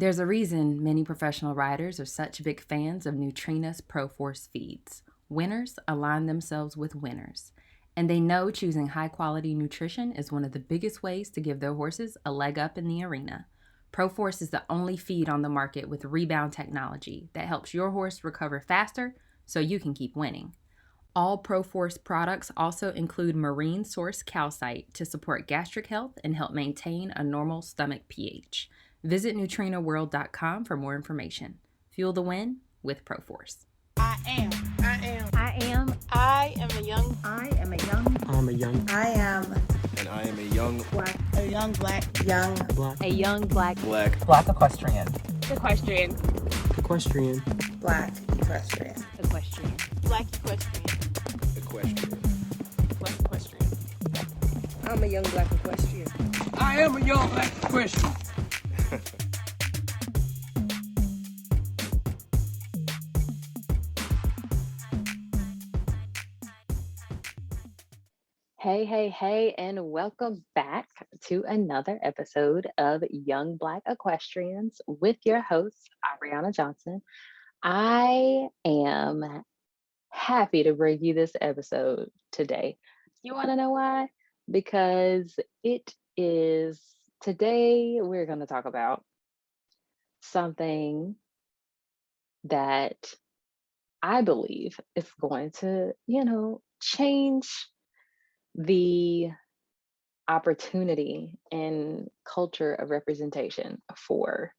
There's a reason many professional riders are such big fans of Nutrina's ProForce feeds. Winners align themselves with winners, and they know choosing high quality nutrition is one of the biggest ways to give their horses a leg up in the arena. ProForce is the only feed on the market with rebound technology that helps your horse recover faster so you can keep winning. All ProForce products also include marine source calcite to support gastric health and help maintain a normal stomach pH. Visit neutrinaworld.com for more information. Fuel the win with ProForce. I am. I am a young. I am a young. I'm a young. I am. And I am a young Black. A young black. Young. Black. A young black. black equestrian. Equestrian. Equestrian. Black equestrian. Equestrian. Black equestrian. equestrian. Black equestrian. I'm a young black equestrian. I am a young black equestrian. Hey, and welcome back to another episode of Young Black Equestrians with your host, Ariana Johnson. I am happy to bring you this episode today. You want to know why? Because today we're going to talk about something that I believe is going to, change the opportunity and culture of representation for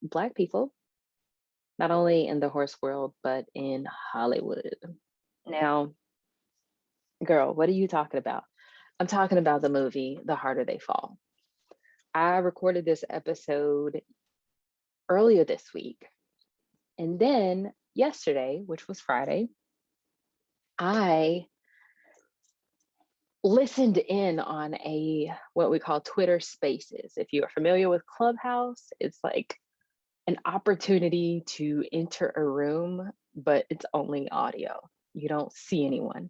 Black people, not only in the horse world, but in Hollywood. Now, girl, what are you talking about? I'm talking about the movie The Harder They Fall. I recorded this episode earlier this week. And then yesterday, which was Friday, I listened in on what we call Twitter Spaces. If you are familiar with Clubhouse, it's like an opportunity to enter a room, but it's only audio. You don't see anyone.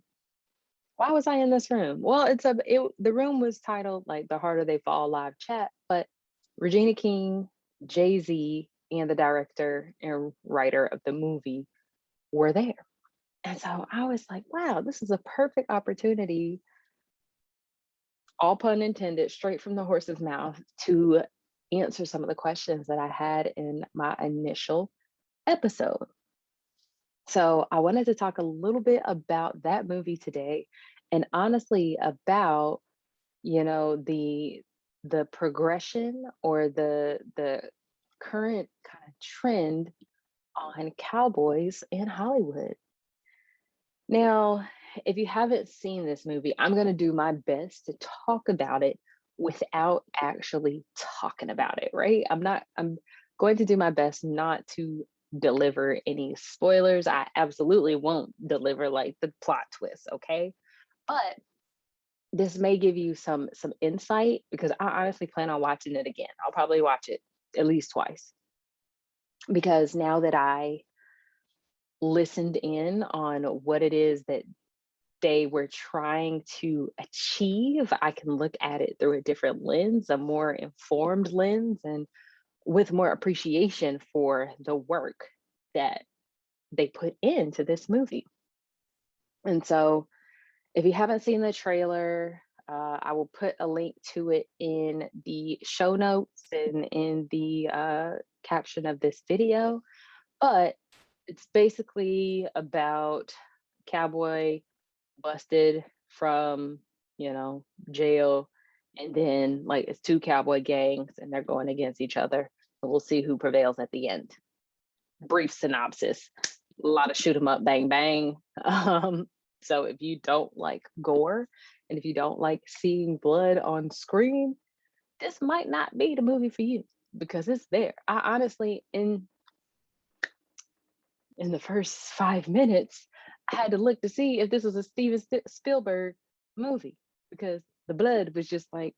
Why was I in this room? Well, the room was titled like The Harder They Fall live chat, but Regina King, Jay-Z, and the director and writer of the movie were there. And so I was like, wow, this is a perfect opportunity, all pun intended, straight from the horse's mouth, to answer some of the questions that I had in my initial episode. So I wanted to talk a little bit about that movie today, and honestly about, the progression or the current kind of trend on Cowboys in Hollywood. Now, if you haven't seen this movie, I'm going to do my best to talk about it without actually talking about it, right? I'm going to do my best not to deliver any spoilers. I absolutely won't deliver like the plot twist, okay? But this may give you some insight, because I honestly plan on watching it again. I'll probably watch it at least twice, because now that I listened in on what it is that they were trying to achieve, I can look at it through a different lens, a more informed lens, and with more appreciation for the work that they put into this movie. And so if you haven't seen the trailer, I will put a link to it in the show notes and in the caption of this video. But it's basically about Cowboy busted from, jail, and then like it's two cowboy gangs and they're going against each other, and we'll see who prevails at the end. Brief synopsis: a lot of shoot 'em up, bang bang. So if you don't like gore and if you don't like seeing blood on screen, this might not be the movie for you, because it's there. I honestly, in the first 5 minutes, I had to look to see if this was a Steven Spielberg movie, because the blood was just like,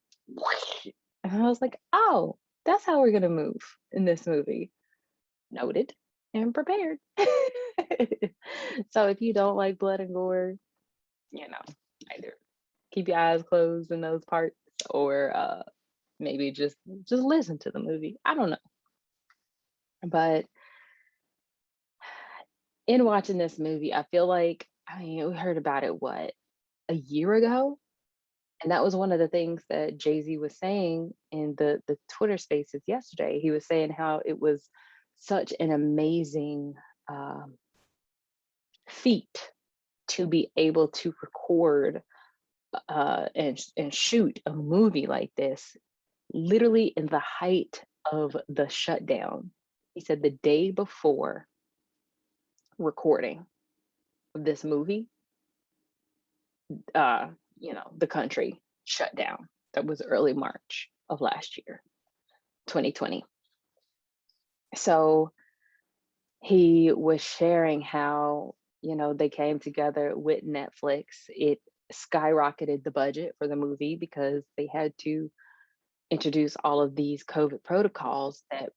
and I was like, oh, that's how we're gonna move in this movie. Noted and prepared. So if you don't like blood and gore, either keep your eyes closed in those parts, or maybe just listen to the movie. I don't know. But in watching this movie, I feel like, I mean, we heard about it, what, a year ago? And that was one of the things that Jay-Z was saying in the Twitter Spaces yesterday. He was saying how it was such an amazing um, feat to be able to record and shoot a movie like this, literally in the height of the shutdown. He said the day before recording of this movie, uh, the country shut down. That was early March of last year, 2020. So he was sharing how, they came together with Netflix. It skyrocketed the budget for the movie because they had to introduce all of these COVID protocols that,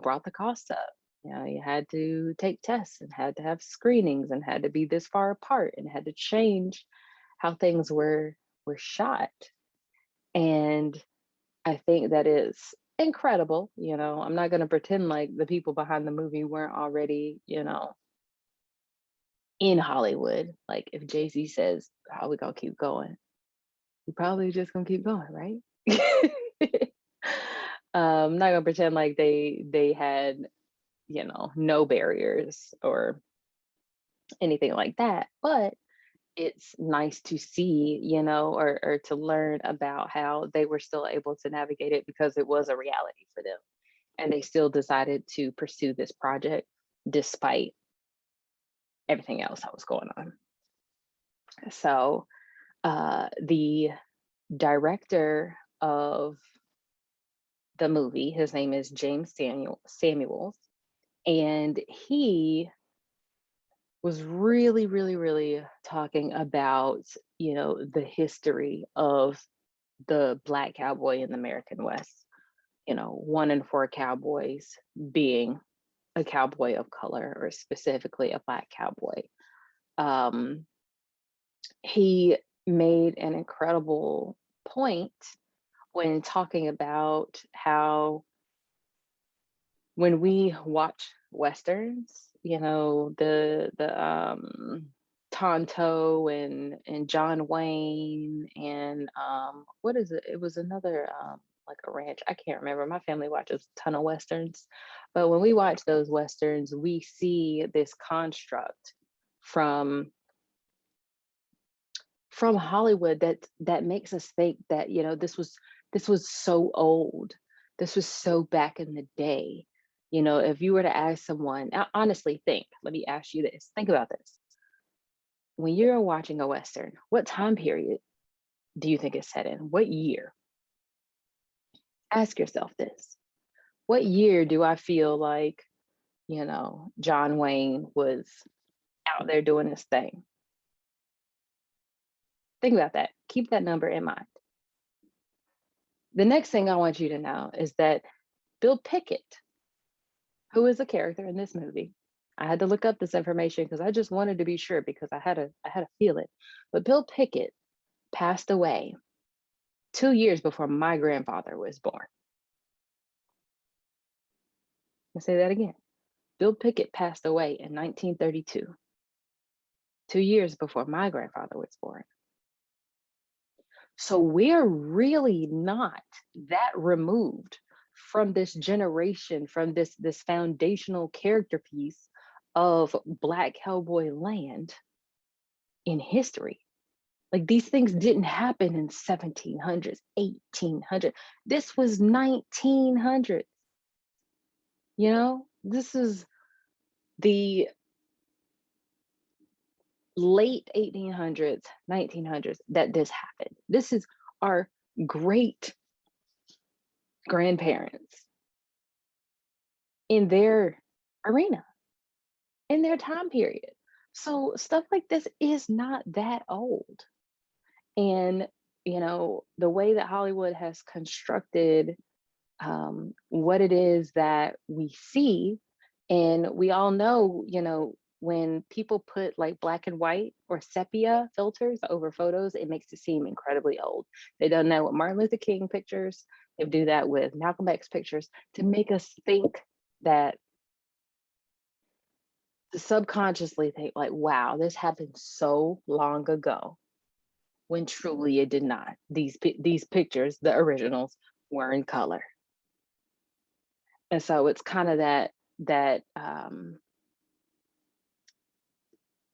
brought the costs up. You had to take tests and had to have screenings and had to be this far apart and had to change how things were shot. And I think that is incredible. I'm not going to pretend like the people behind the movie weren't already, in Hollywood. Like if Jay-Z says, how we gonna keep going? We probably just gonna keep going, right? I'm not gonna pretend like they had, no barriers or anything like that. But it's nice to see, or to learn about how they were still able to navigate it because it was a reality for them. And they still decided to pursue this project despite everything else that was going on. So the director of the movie, his name is James Samuels, and he was really, really, really talking about, the history of the Black cowboy in the American West. 1 in 4 cowboys being a cowboy of color, or specifically a Black cowboy. Um, he made an incredible point when talking about how when we watch westerns, the Tonto and John Wayne and what is it? It was another like a ranch. I can't remember. My family watches a ton of westerns, but when we watch those westerns, we see this construct from Hollywood that makes us think that, this was so old. This was so back in the day. If you were to ask someone, honestly, let me ask you this. Think about this. When you're watching a Western, what time period do you think it's set in? What year? Ask yourself this. What year do I feel like, John Wayne was out there doing his thing? Think about that. Keep that number in mind. The next thing I want you to know is that Bill Pickett, who is a character in this movie, I had to look up this information because I just wanted to be sure because I had a feeling. But Bill Pickett passed away 2 years before my grandfather was born. I'll say that again. Bill Pickett passed away in 1932, 2 years before my grandfather was born. So we're really not that removed from this generation, from this foundational character piece of Black cowboy land in history. Like these things didn't happen in 1700s, 1800s. This was 1900s. This is the late 1800s, 1900s that this happened. This is our great grandparents in their arena, in their time period. So stuff like this is not that old. And, the way that Hollywood has constructed what it is that we see, and we all know, when people put like black and white or sepia filters over photos, it makes it seem incredibly old. They've done that with Martin Luther King pictures. They do that with Malcolm X pictures to make us think that to subconsciously think like, wow, this happened so long ago, when truly it did not. These pictures, the originals, were in color. And so it's kind of that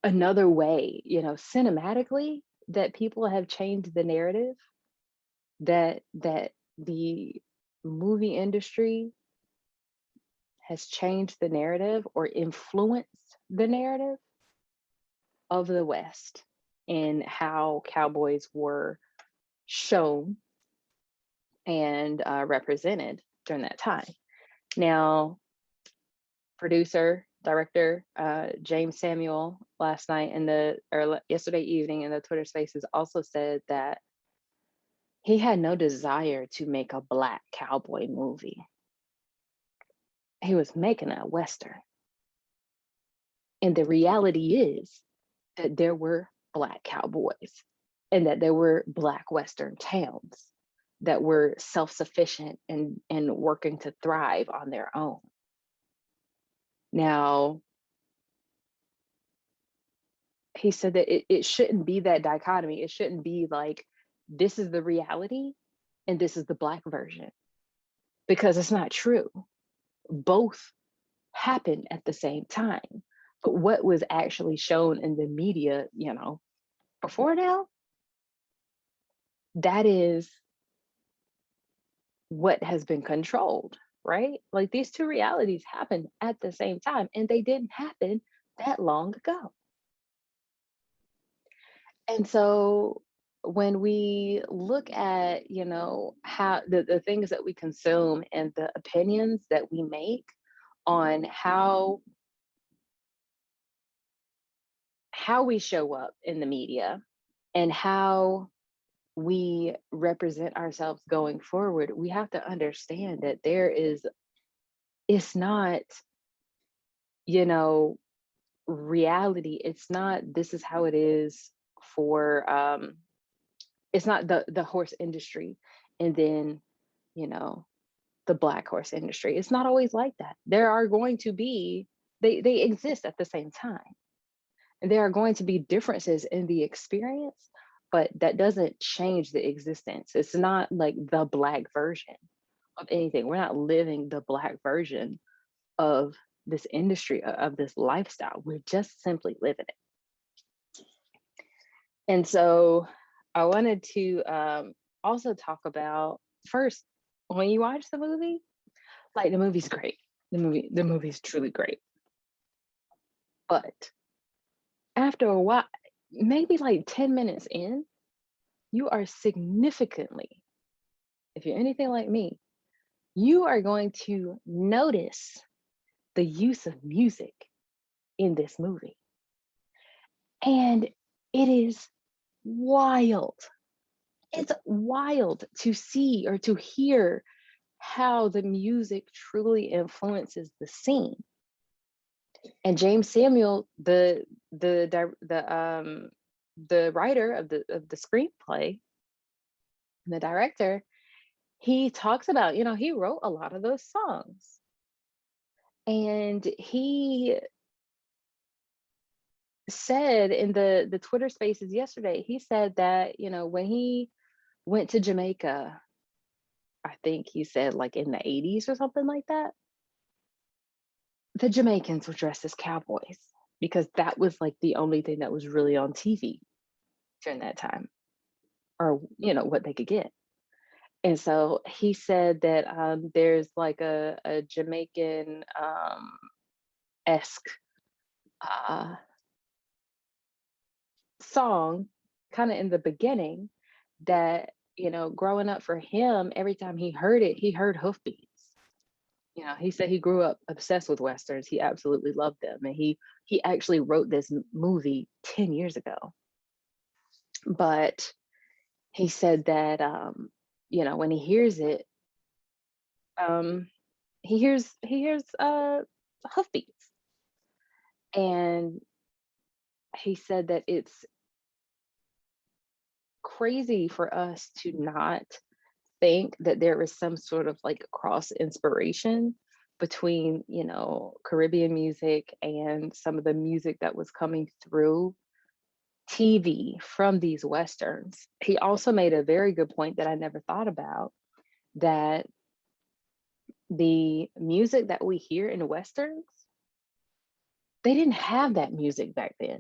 another way, cinematically, that people have changed the narrative, that the movie industry has changed the narrative or influenced the narrative of the West and how cowboys were shown and represented during that time. Now, producer, director James Samuel last night yesterday evening in the Twitter Spaces also said that he had no desire to make a Black cowboy movie. He was making a Western. And the reality is that there were Black cowboys and that there were Black Western towns that were self-sufficient and working to thrive on their own. Now, he said that it shouldn't be that dichotomy. It shouldn't be like, this is the reality and this is the Black version, because it's not true. Both happened at the same time. But what was actually shown in the media, before now, that is what has been controlled, right? Like, these two realities happened at the same time, and they didn't happen that long ago. And so when we look at, how the things that we consume and the opinions that we make on how we show up in the media and how we represent ourselves going forward, we have to understand that it's not, reality. It's not, this is how it is for, it's not the horse industry and then, the Black horse industry. It's not always like that. There are going to be, they exist at the same time. And there are going to be differences in the experience, but that doesn't change the existence. It's not like the Black version of anything. We're not living the Black version of this industry, of this lifestyle. We're just simply living it. And so I wanted to also talk about, first, when you watch the movie, like, the movie's great. The movie's truly great. But after a while, maybe like 10 minutes in, you are significantly, if you're anything like me, you are going to notice the use of music in this movie. And it is wild. It's wild to see or to hear how the music truly influences the scene. And James Samuel, the writer of the screenplay and the director, he talks about, he wrote a lot of those songs. And he said in the Twitter Spaces yesterday, he said that, when he went to Jamaica, I think he said like in the 80s or something like that, the Jamaicans were dressed as cowboys because that was like the only thing that was really on TV during that time, or, what they could get. And so he said that there's like a Jamaican esque song kind of in the beginning that, growing up for him, every time he heard it, he heard hoofbeats. He said he grew up obsessed with Westerns. He absolutely loved them. And he actually wrote this movie 10 years ago. But he said that, when he hears it, he hears hoofbeats. And he said that it's crazy for us to not think that there is some sort of like cross inspiration between, you know, Caribbean music and some of the music that was coming through TV from these Westerns. He also made a very good point that I never thought about, that the music that we hear in Westerns, they didn't have that music back then.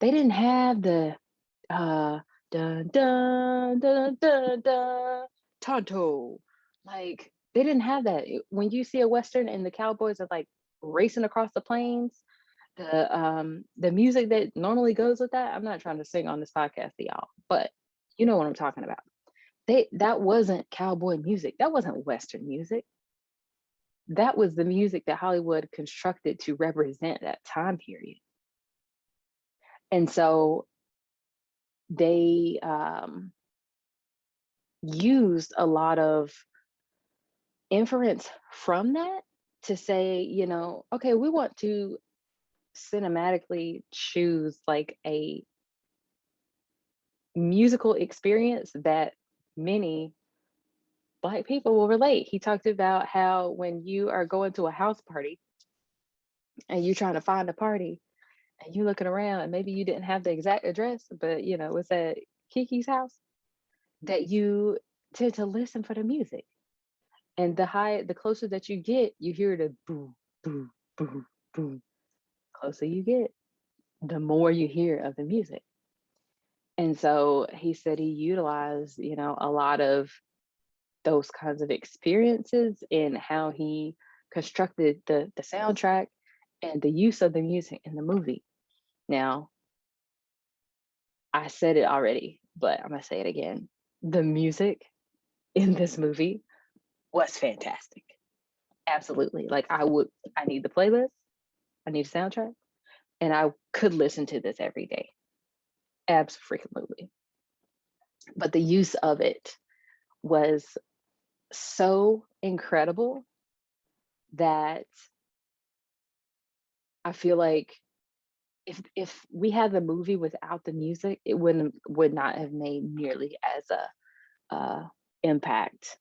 They didn't have the dun dun dun dun dun Tonto. Like they didn't have that. When you see a Western and the cowboys are like racing across the plains, the music that normally goes with that, I'm not trying to sing on this podcast to y'all, but you know what I'm talking about. That wasn't cowboy music. That wasn't Western music. That was the music that Hollywood constructed to represent that time period. And so they used a lot of inference from that to say, you know, okay, we want to cinematically choose like a musical experience that many Black people will relate. He talked about how when you are going to a house party and you're trying to find a party and you looking around and maybe you didn't have the exact address, but you know, it's at Kiki's house, that you tend to listen for the music. And the closer that you get, you hear the boom, boom, boom, boom. Closer you get, the more you hear of the music. And so he said he utilized, you know, a lot of those kinds of experiences in how he constructed the soundtrack and the use of the music in the movie. Now, I said it already, but I'm gonna say it again. The music in this movie was fantastic. Absolutely. Like I need the playlist, I need a soundtrack, and I could listen to this every day. Absolutely. But the use of it was so incredible that I feel like if we had the movie without the music, it would not have made nearly as a impact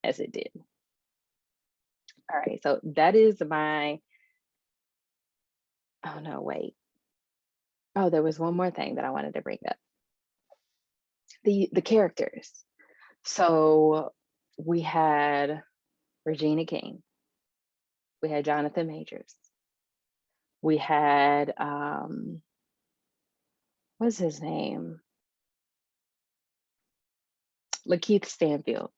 as it did. All right, so that is my. Oh no, wait. Oh, there was one more thing that I wanted to bring up. The characters. So we had Regina King. We had Jonathan Majors. We had what's his name? Lakeith Stanfield,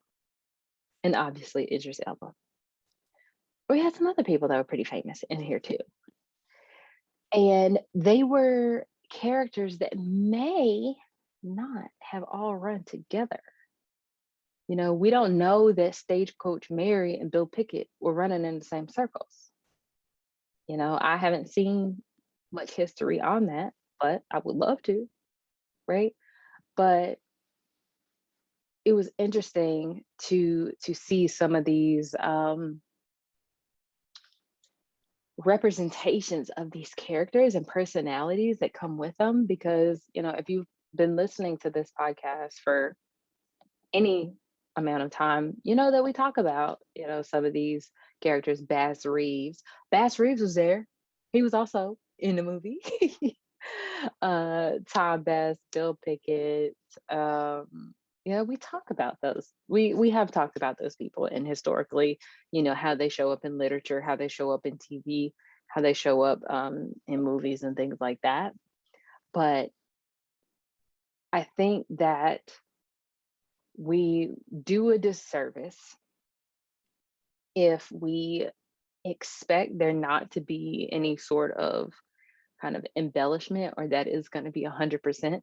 and obviously Idris Elba. We had some other people that were pretty famous in here too. And they were characters that may not have all run together. You know, we don't know that Stagecoach Mary and Bill Pickett were running in the same circles. You know, I haven't seen much history on that, but I would love to, right? But it was interesting to see some of these representations of these characters and personalities that come with them, because you know, if you've been listening to this podcast for any amount of time, you know that we talk about, you know, some of these characters. Bass Reeves was there. He was also in the movie. Tom Bass, Bill Pickett. Yeah, we talk about those. We have talked about those people, and historically, you know, how they show up in literature, how they show up in TV, how they show up in movies and things like that. But I think that we do a disservice if we expect there not to be any sort of kind of embellishment, or that is going to be 100%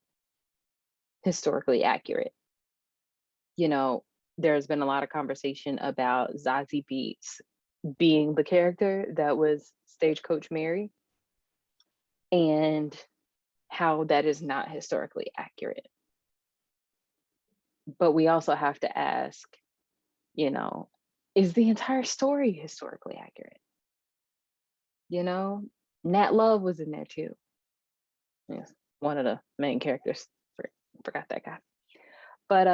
historically accurate. You know, there's been a lot of conversation about Zazie Beetz being the character that was Stagecoach Mary, and how that is not historically accurate. But we also have to ask, you know, is the entire story historically accurate? You know, Nat Love was in there too. Yes, one of the main characters. Forgot that guy. But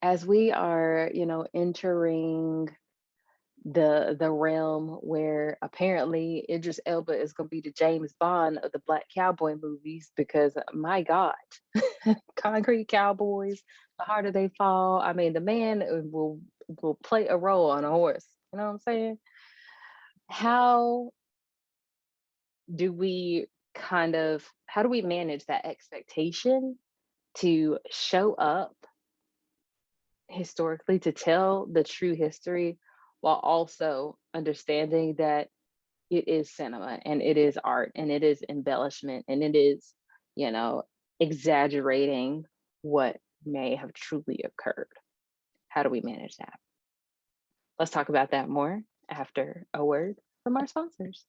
as we are, entering the realm where apparently Idris Elba is going to be the James Bond of the Black Cowboy movies because my God, Concrete Cowboys, The Harder They Fall. I mean, the man will play a role on a horse. You know what I'm saying? How do we how do we manage that expectation to show up historically to tell the true history while also understanding that it is cinema and it is art and it is embellishment and it is, you know, exaggerating what may have truly occurred. How do we manage that? Let's talk about that more after a word from our sponsors.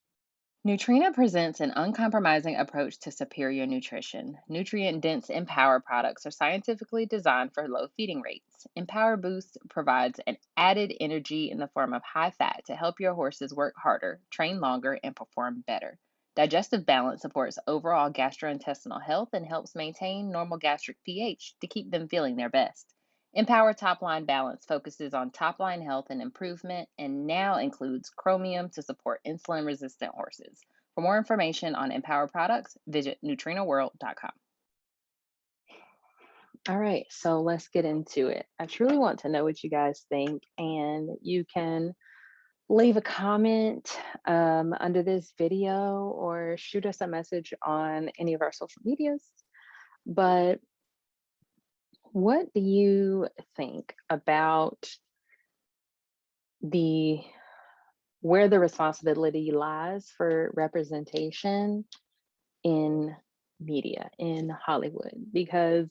Nutrena presents an uncompromising approach to superior nutrition. Nutrient dense Empower products are scientifically designed for low feeding rates. Empower Boost provides an added energy in the form of high fat to help your horses work harder, train longer, and perform better. Digestive balance supports overall gastrointestinal health and helps maintain normal gastric pH to keep them feeling their best. Empower Top Line Balance focuses on top line health and improvement and now includes chromium to support insulin resistant horses. For more information on Empower products, visit neutrinoworld.com. All right, so let's get into it. I truly want to know what you guys think, and you can leave a comment under this video or shoot us a message on any of our social medias. But what do you think about where the responsibility lies for representation in media in Hollywood? Because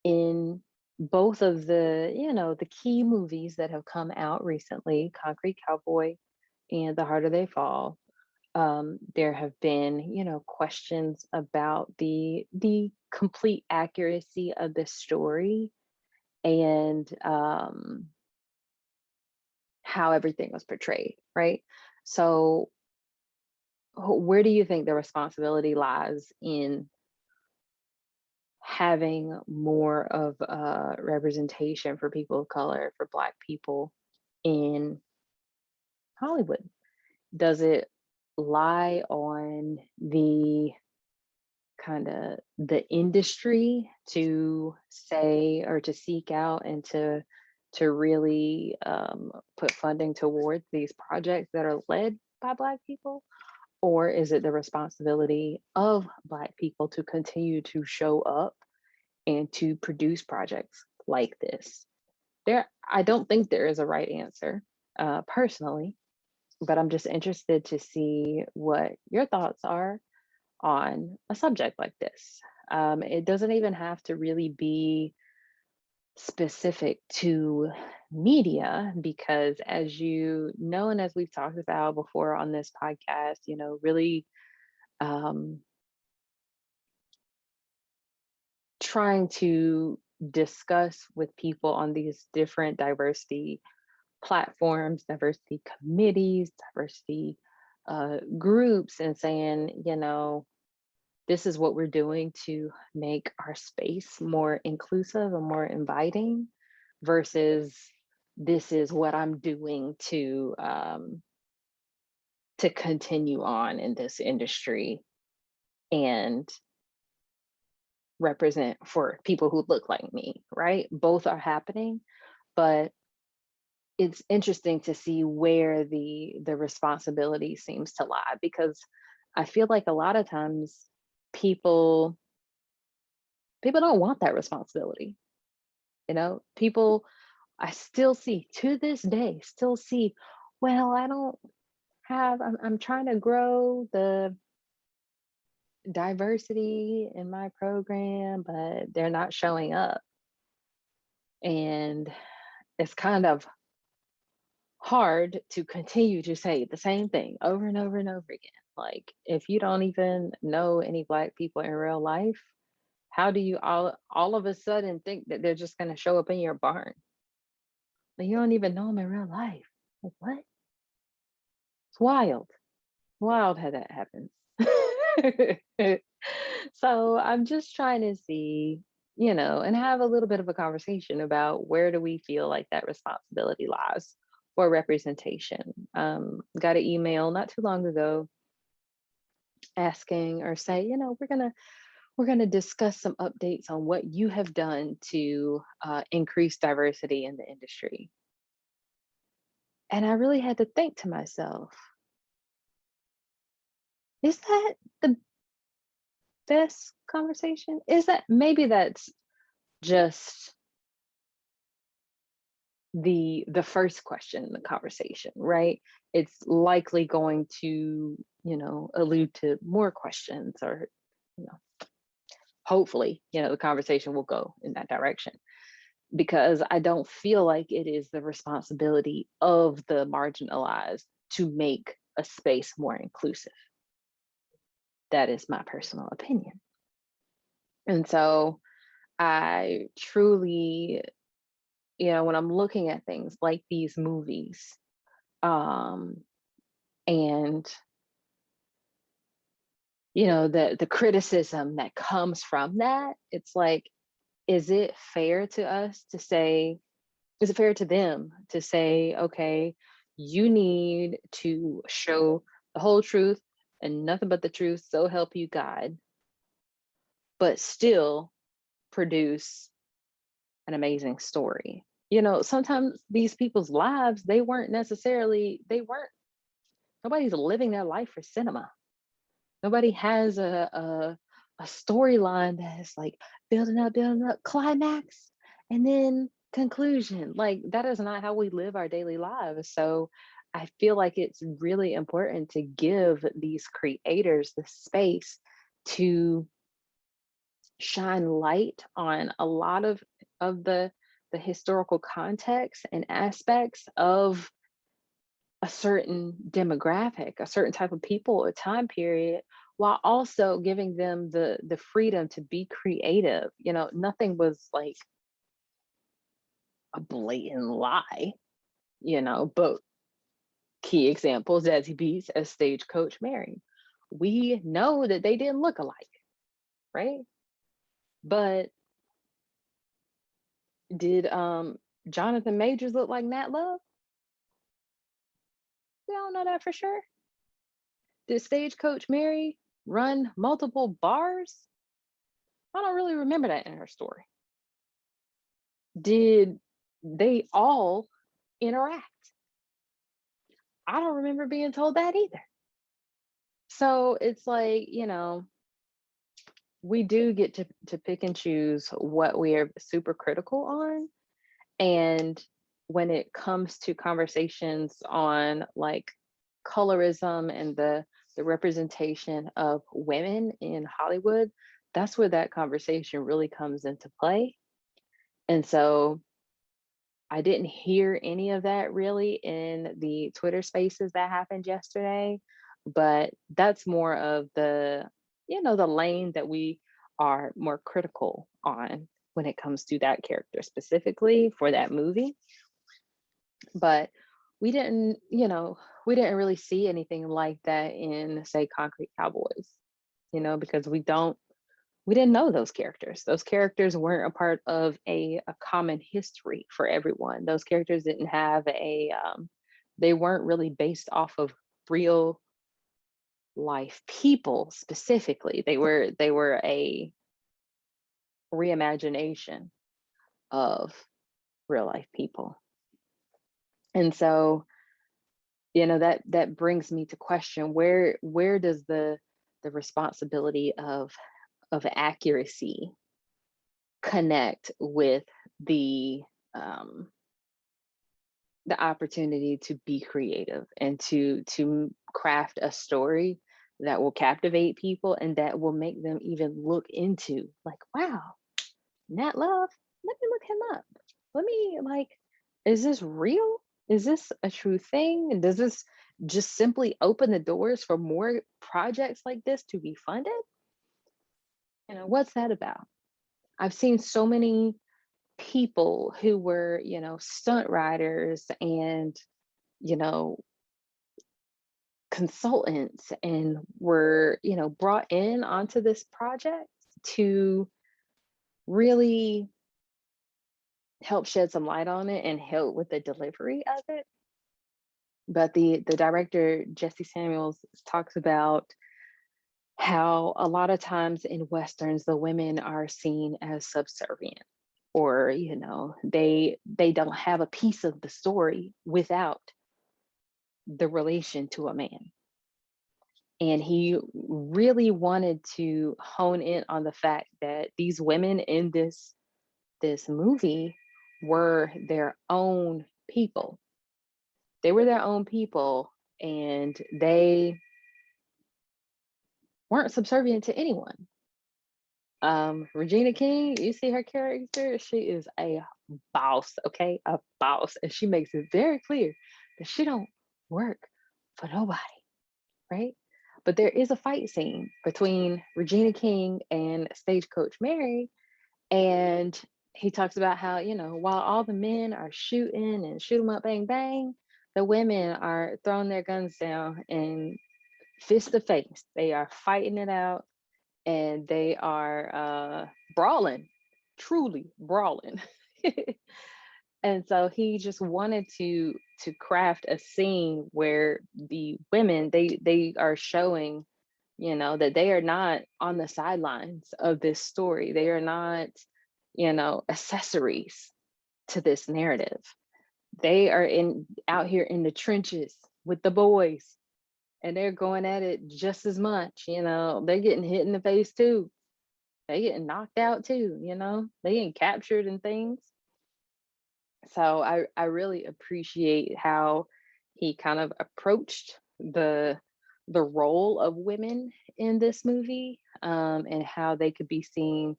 in both of the key movies that have come out recently, Concrete Cowboy and The Harder They Fall, there have been, questions about the complete accuracy of the story and how everything was portrayed, right? So, where do you think the responsibility lies in having more of a representation for people of color, for Black people in Hollywood? Does it lie on the the industry to say or to seek out and to really put funding towards these projects that are led by Black people? Or is it the responsibility of Black people to continue to show up and to produce projects like this? I don't think there is a right answer, personally, but I'm just interested to see what your thoughts are on a subject like this. It doesn't even have to really be specific to media because, as you know, and as we've talked about before on this podcast, really um, trying to discuss with people on these different diversity platforms, diversity committees, diversity groups, and saying, this is what we're doing to make our space more inclusive and more inviting versus this is what I'm doing to continue on in this industry and represent for people who look like me, right? Both are happening, but it's interesting to see where the responsibility seems to lie because I feel like a lot of times people don't want that responsibility. People I still see to this day, well, I don't I'm trying to grow the diversity in my program, but they're not showing up. And it's kind of hard to continue to say the same thing over and over and over again. Like, if you don't even know any Black people in real life, how do you all of a sudden think that they're just going to show up in your barn? Like, you don't even know them in real life. Like, what? It's wild how that happens. So I'm just trying to see and have a little bit of a conversation about where do we feel like that responsibility lies for representation. Got an email not too long ago asking or say, we're gonna discuss some updates on what you have done to increase diversity in the industry. And I really had to think to myself, is that the best conversation? Is that maybe that's just the first question in the conversation, right? It's likely going to, allude to more questions or, you know, hopefully, the conversation will go in that direction because I don't feel like it is the responsibility of the marginalized to make a space more inclusive. That is my personal opinion. And so I truly, when I'm looking at things like these movies, um, and the criticism that comes from that, it's like, is it fair to us to say, is it fair to them to say, okay, you need to show the whole truth and nothing but the truth, so help you God, but still produce an amazing story? Sometimes these people's lives, nobody's living their life for cinema. Nobody has a storyline that's like building up, climax, and then conclusion. Like that is not how we live our daily lives. So I feel like it's really important to give these creators the space to shine light on a lot of the historical context and aspects of a certain demographic, a certain type of people, a time period, while also giving them the freedom to be creative. Nothing was like a blatant lie, but key examples, Zazie Beetz as Stagecoach Mary. We know that they didn't look alike, right? But did Jonathan Majors look like Nat Love? We don't know that for sure. Did Stagecoach Mary run multiple bars? I don't really remember that in her story. Did they all interact? I don't remember being told that either. So it's like, we do get to pick and choose what we are super critical on. And when it comes to conversations on like colorism and the representation of women in Hollywood, that's where that conversation really comes into play. And so I didn't hear any of that really in the Twitter spaces that happened yesterday, but that's more of the lane that we are more critical on when it comes to that character specifically for that movie. But we didn't really see anything like that in, say, Concrete Cowboys, because we didn't know those characters. Those characters weren't a part of a common history for everyone. Those characters didn't have they weren't really based off of real life people specifically. They were a reimagination of real life people. And so, that brings me to question where does the responsibility of accuracy connect with um, the opportunity to be creative and to craft a story that will captivate people and that will make them even look into like, wow, Nat Love, let me look him up. Let me is this real? Is this a true thing? And does this just simply open the doors for more projects like this to be funded? What's that about? I've seen so many people who were, stunt riders and, you know, consultants and were, brought in onto this project to really help shed some light on it and help with the delivery of it. But the director, Jesse Samuels, talks about how a lot of times in Westerns, the women are seen as subservient, or, they don't have a piece of the story without the relation to a man. And he really wanted to hone in on the fact that these women in this movie were their own people. They were their own people, and they weren't subservient to anyone. Regina King, you see her character, she is a boss, okay? A boss. And she makes it very clear that she don't work for nobody, right? But there is a fight scene between Regina King and Stagecoach Mary, and he talks about how, while all the men are shooting and shoot 'em up, bang, bang, the women are throwing their guns down and fist to face. They are fighting it out, and they are brawling, truly brawling. And so he just wanted to craft a scene where the women, they are showing, that they are not on the sidelines of this story. They are not, accessories to this narrative. They are in out here in the trenches with the boys, and they're going at it just as much. They're getting hit in the face too. They getting knocked out too. They getting captured and things. So I really appreciate how he kind of approached the role of women in this movie, and how they could be seen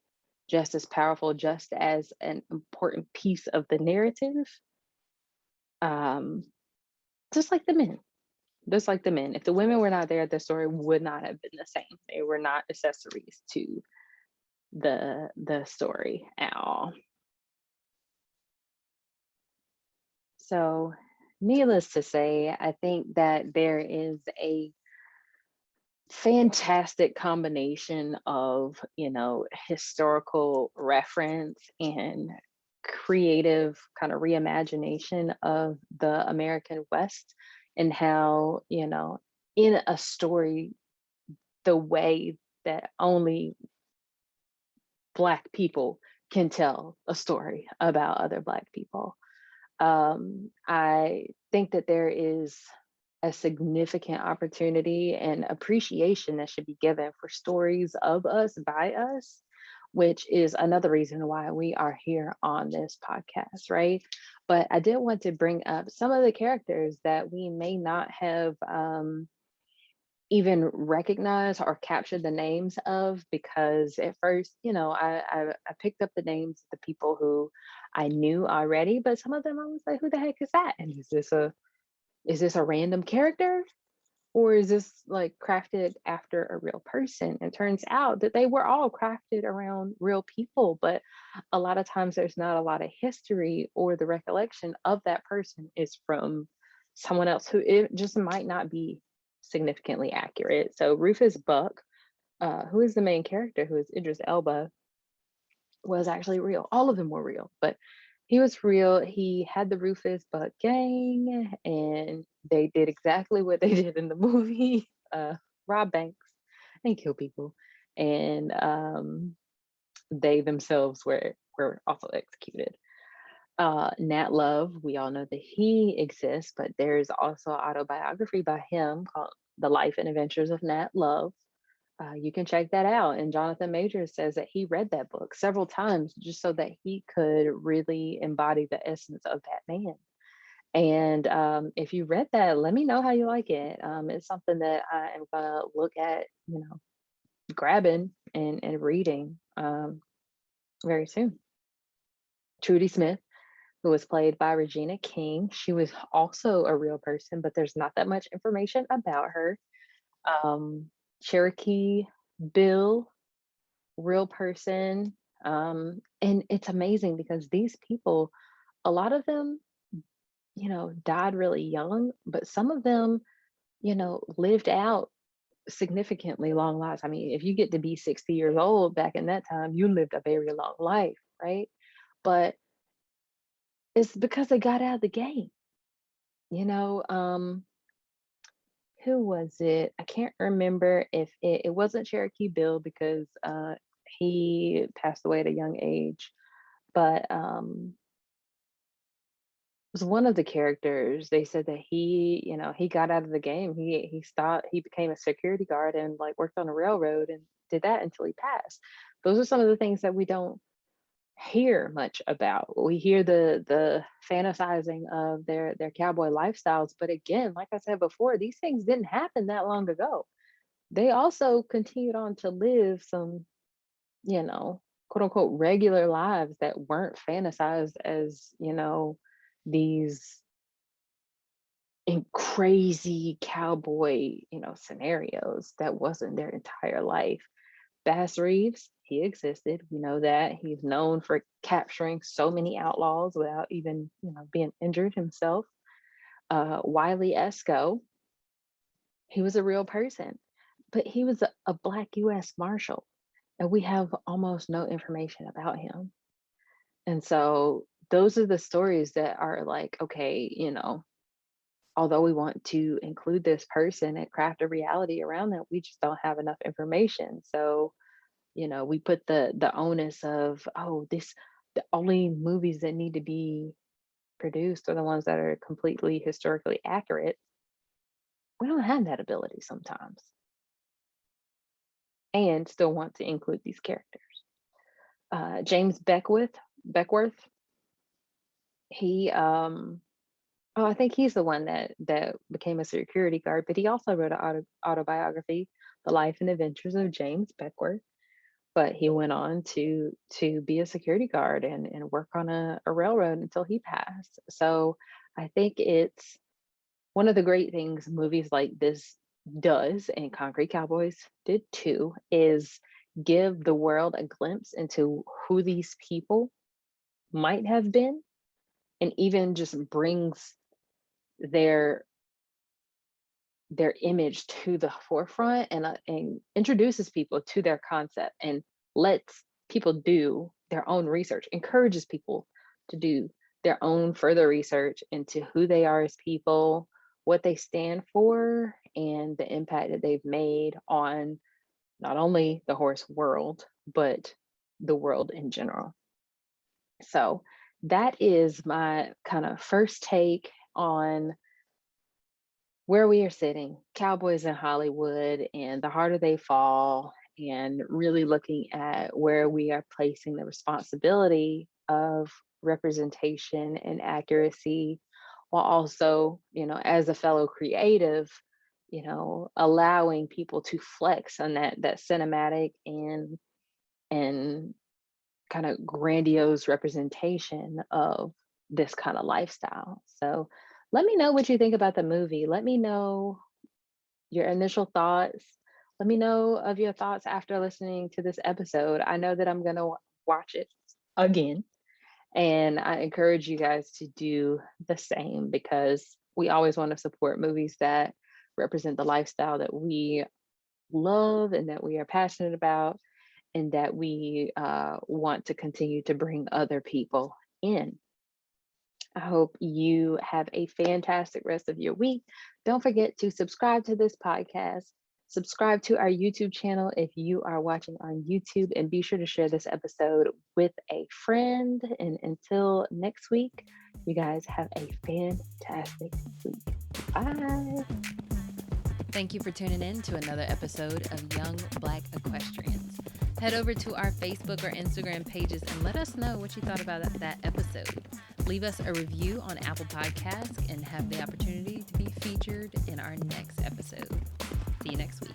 just as powerful, just as an important piece of the narrative, um, just like the men. Just like the men. If the women were not there, the story would not have been the same. They were not accessories to the story at all. So, needless to say, I think that there is a fantastic combination of, historical reference and creative kind of reimagination of the American West, and how, in a story, the way that only Black people can tell a story about other Black people. I think that there is a significant opportunity and appreciation that should be given for stories of us by us, which is another reason why we are here on this podcast, right? But I did want to bring up some of the characters that we may not have even recognized or captured the names of, because at first, I picked up the names of the people who I knew already, but some of them I was like, who the heck is that? And is this a random character, or is this like crafted after a real person? It turns out that they were all crafted around real people, but a lot of times there's not a lot of history, or the recollection of that person is from someone else who it just might not be significantly accurate. So Rufus Buck, who is the main character, who is Idris Elba, was actually real. All of them were real, but he was real. He had the Rufus Buck gang, and they did exactly what they did in the movie, rob banks and kill people. And they themselves were also executed. Nat Love, we all know that he exists, but there's also an autobiography by him called The Life and Adventures of Nat Love. You can check that out. And Jonathan Majors says that he read that book several times just so that he could really embody the essence of that man. And if you read that, let me know how you like it. It's something that I am gonna look at, grabbing and reading very soon. Trudy Smith, who was played by Regina King, she was also a real person, but there's not that much information about her. Cherokee Bill, real person. And it's amazing because these people, a lot of them, died really young, but some of them, lived out significantly long lives. I mean, if you get to be 60 years old back in that time, you lived a very long life, right? But it's because they got out of the game, you know. Who was it? I can't remember if it wasn't Cherokee Bill because he passed away at a young age, but was one of the characters. They said that he got out of the game. He stopped. He became a security guard and like worked on a railroad and did that until he passed. Those are some of the things that we don't hear much about. We hear the fantasizing of their cowboy lifestyles, but again, like I said before, these things didn't happen that long ago. They also continued on to live some, you know, quote unquote regular lives that weren't fantasized as, these crazy cowboy, scenarios. That wasn't their entire life. Bass Reeves, he existed. We know that. He's known for capturing so many outlaws without even, being injured himself. Wiley Esco, he was a real person, but he was a Black US Marshal, and we have almost no information about him. And so those are the stories that are like, okay, although we want to include this person and craft a reality around them, we just don't have enough information. So, we put the onus of, the only movies that need to be produced are the ones that are completely historically accurate. We don't have that ability sometimes, and still want to include these characters. James Beckworth, he I think he's the one that became a security guard, but he also wrote an autobiography, The Life and Adventures of James Beckworth. But he went on to be a security guard and work on a railroad until he passed. So I think it's one of the great things movies like this does, and Concrete Cowboys did too, is give the world a glimpse into who these people might have been, and even just brings their image to the forefront, and introduces people to their concept and lets people do their own research, encourages people to do their own further research into who they are as people, what they stand for, and the impact that they've made on not only the horse world, but the world in general. So that is my kind of first take on where we are sitting, Cowboys in Hollywood, and the harder they fall, and really looking at where we are placing the responsibility of representation and accuracy, while also, as a fellow creative, allowing people to flex on that cinematic and kind of grandiose representation of this kind of lifestyle. So let me know what you think about the movie. Let me know your initial thoughts. Let me know of your thoughts after listening to this episode. I know that I'm going to watch it again, and I encourage you guys to do the same, because we always want to support movies that represent the lifestyle that we love and that we are passionate about, and that we want to continue to bring other people in. I hope you have a fantastic rest of your week. Don't forget to subscribe to this podcast. Subscribe to our YouTube channel if you are watching on YouTube, and be sure to share this episode with a friend. And until next week, you guys have a fantastic week. Bye. Thank you for tuning in to another episode of Young Black Equestrians. Head over to our Facebook or Instagram pages and let us know what you thought about that episode. Leave us a review on Apple Podcasts and have the opportunity to be featured in our next episode. See you next week.